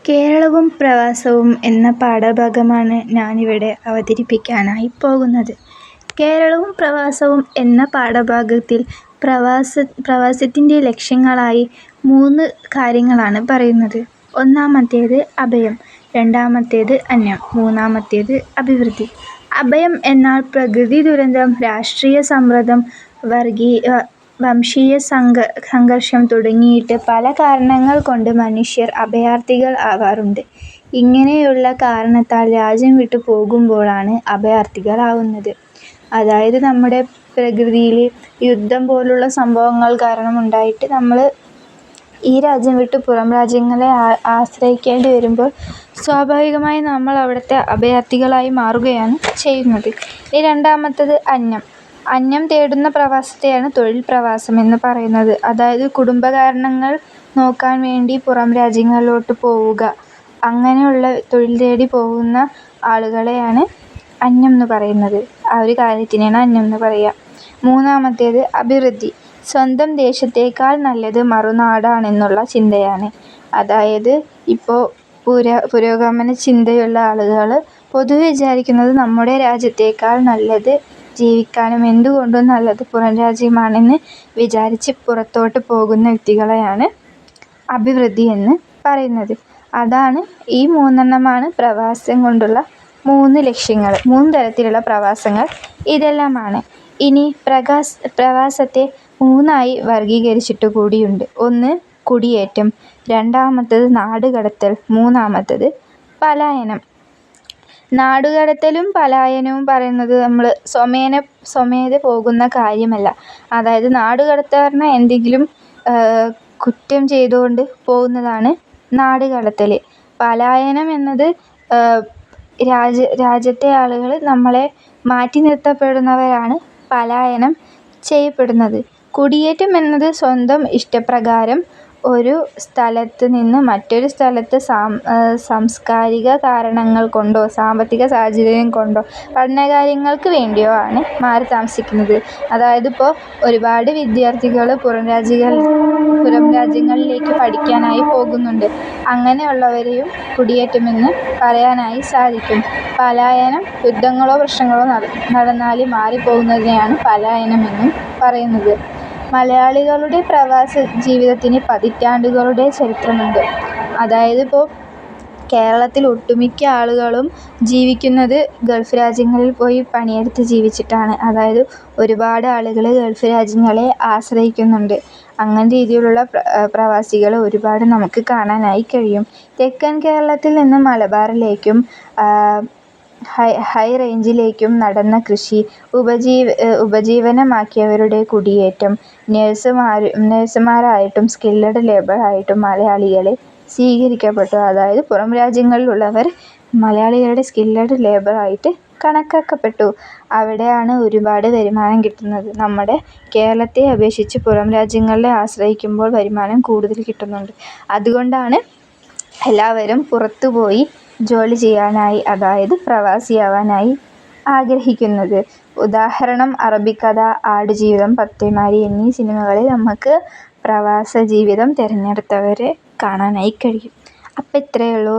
കേരളവും പ്രവാസവും എന്ന പാഠഭാഗമാണ് ഞാനിവിടെ അവതരിപ്പിക്കാനായി പോകുന്നത്. കേരളവും പ്രവാസവും എന്ന പാഠഭാഗത്തിൽ പ്രവാസത്തിൻ്റെ ലക്ഷ്യങ്ങളായി 3 കാര്യങ്ങളാണ് പറയുന്നത്. ഒന്നാമത്തേത് അഭയം, രണ്ടാമത്തേത് അന്നം, മൂന്നാമത്തേത് അഭിവൃദ്ധി. അഭയം എന്നാൽ പ്രകൃതി ദുരന്തം, രാഷ്ട്രീയ സമ്മർദ്ദം, വംശീയ സംഘർഷം തുടങ്ങിയിട്ട് പല കാരണങ്ങൾ കൊണ്ട് മനുഷ്യർ അഭയാർത്ഥികൾ ആവാറുണ്ട്. ഇങ്ങനെയുള്ള കാരണത്താൽ രാജ്യം വിട്ടു പോകുമ്പോഴാണ് അഭയാർത്ഥികൾ ആവുന്നത്. അതായത് നമ്മുടെ പ്രകൃതിയിൽ യുദ്ധം പോലുള്ള സംഭവങ്ങൾ കാരണം ഉണ്ടായിട്ട് നമ്മൾ ഈ രാജ്യം വിട്ട് പുറം രാജ്യങ്ങളെ ആശ്രയിക്കേണ്ടി വരുമ്പോൾ സ്വാഭാവികമായി നമ്മൾ അവിടുത്തെ അഭയാർത്ഥികളായി മാറുകയാണ് ചെയ്യുന്നത്. ഇനി രണ്ടാമത്തേത് അന്നം. അന്നം തേടുന്ന പ്രവാസത്തെയാണ് തൊഴിൽ പ്രവാസം എന്ന് പറയുന്നത്. അതായത് കുടുംബകാരണങ്ങൾ നോക്കാൻ വേണ്ടി പുറം രാജ്യങ്ങളിലോട്ട് പോവുക, അങ്ങനെയുള്ള തൊഴിൽ തേടി പോകുന്ന ആളുകളെയാണ് അന്യം എന്ന് പറയുന്നത്. ആ ഒരു കാര്യത്തിനാണ് അന്യം എന്ന് പറയുക. മൂന്നാമത്തേത് അഭിവൃദ്ധി. സ്വന്തം ദേശത്തേക്കാൾ നല്ലത് മറുനാടാണെന്നുള്ള ചിന്തയാണ്. അതായത് ഇപ്പോൾ പുരോഗമന ചിന്തയുള്ള ആളുകൾ പൊതുവെ വിചാരിക്കുന്നത് നമ്മുടെ രാജ്യത്തേക്കാൾ നല്ലത് ജീവിക്കാനും എന്തുകൊണ്ടും നല്ലത് പുറം രാജ്യമാണെന്ന് വിചാരിച്ച് പുറത്തോട്ട് പോകുന്ന വ്യക്തികളെയാണ് അഭിവൃദ്ധി എന്ന് പറയുന്നത്. അതാണ് ഈ 3 പ്രവാസം കൊണ്ടുള്ള 3 ലക്ഷ്യങ്ങൾ. 3 തരത്തിലുള്ള പ്രവാസങ്ങൾ ഇതെല്ലാമാണ്. ഇനി പ്രവാസത്തെ 3 വർഗീകരിച്ചിട്ട് കൂടിയുണ്ട്. ഒന്ന് കുടിയേറ്റം, രണ്ടാമത്തേത് നാടുകടത്തൽ, മൂന്നാമത്തേത് പലായനം. നാടുകടത്തലും പലായനവും പറയുന്നത് നമ്മൾ സ്വമേധ പോകുന്ന കാര്യമല്ല. അതായത് നാടുകടത്തുക പറഞ്ഞാൽ എന്തെങ്കിലും കുറ്റം ചെയ്തുകൊണ്ട് പോകുന്നതാണ് നാടുകടത്തൽ. പലായനം എന്നത് രാജ്യത്തെ ആളുകൾ നമ്മളെ മാറ്റി നിർത്തപ്പെടുന്നവരാണ് പലായനം ചെയ്യപ്പെടുന്നത്. കുടിയേറ്റം എന്നത് സ്വന്തം ഇഷ്ടപ്രകാരം ഒരു സ്ഥലത്ത് നിന്ന് മറ്റൊരു സ്ഥലത്ത് സാംസ്കാരിക കാരണങ്ങൾ കൊണ്ടോ സാമ്പത്തിക സാഹചര്യം കൊണ്ടോ പഠനകാര്യങ്ങൾക്ക് വേണ്ടിയോ ആണ് മാറി താമസിക്കുന്നത്. അതായത് ഇപ്പോൾ ഒരുപാട് വിദ്യാർത്ഥികൾ പുറം രാജ്യങ്ങളിലേക്ക് പഠിക്കാനായി പോകുന്നുണ്ട്. അങ്ങനെയുള്ളവരെയും കുടിയേറ്റമെന്ന് പറയാനായി സാധിക്കും. പലായനം യുദ്ധങ്ങളോ പ്രശ്നങ്ങളോ നടന്നാൽ മാറിപ്പോകുന്നതിനെയാണ് പലായനമെന്നും പറയുന്നത്. മലയാളികളുടെ പ്രവാസ ജീവിതത്തിന് പതിറ്റാണ്ടുകളുടെ ചരിത്രമുണ്ട്. അതായത് ഇപ്പോൾ കേരളത്തിൽ ഒട്ടുമിക്ക ആളുകളും ജീവിക്കുന്നത് ഗൾഫ് രാജ്യങ്ങളിൽ പോയി പണിയെടുത്ത് ജീവിച്ചിട്ടാണ്. അതായത് ഒരുപാട് ആളുകൾ ഗൾഫ് രാജ്യങ്ങളെ ആശ്രയിക്കുന്നുണ്ട്. അങ്ങനെ രീതിയിലുള്ള പ്രവാസികൾ ഒരുപാട് നമുക്ക് കാണാനായി കഴിയും. തെക്കൻ കേരളത്തിൽ നിന്ന് മലബാറിലേക്കും ഹൈ റേഞ്ചിലേക്കും നടന്ന കൃഷി ഉപജീവനമാക്കിയവരുടെ കുടിയേറ്റം, നഴ്സുമാരായിട്ടും സ്കില്ലഡ് ലേബറായിട്ടും മലയാളികളെ സ്വീകരിക്കപ്പെട്ടു. അതായത് പുറം രാജ്യങ്ങളിലുള്ളവർ മലയാളികളുടെ സ്കില്ലഡ് ലേബറായിട്ട് കണക്കാക്കപ്പെട്ടു. അവിടെയാണ് ഒരുപാട് വരുമാനം കിട്ടുന്നത്. നമ്മുടെ കേരളത്തെ അപേക്ഷിച്ച് പുറം രാജ്യങ്ങളെ ആശ്രയിക്കുമ്പോൾ വരുമാനം കൂടുതൽ കിട്ടുന്നുണ്ട്. അതുകൊണ്ടാണ് എല്ലാവരും പുറത്തു പോയി ജോലി ചെയ്യാനായി, അതായത് പ്രവാസിയാവാനായി ആഗ്രഹിക്കുന്നത്. ഉദാഹരണം അറബിക്കഥ, ആടുജീവിതം, പത്തേമാരി എന്നീ സിനിമകളിൽ നമുക്ക് പ്രവാസ ജീവിതം തിരഞ്ഞെടുത്തവരെ കാണാനായി കഴിയും. അപ്പോൾ ഇത്രയേ ഉള്ളൂ.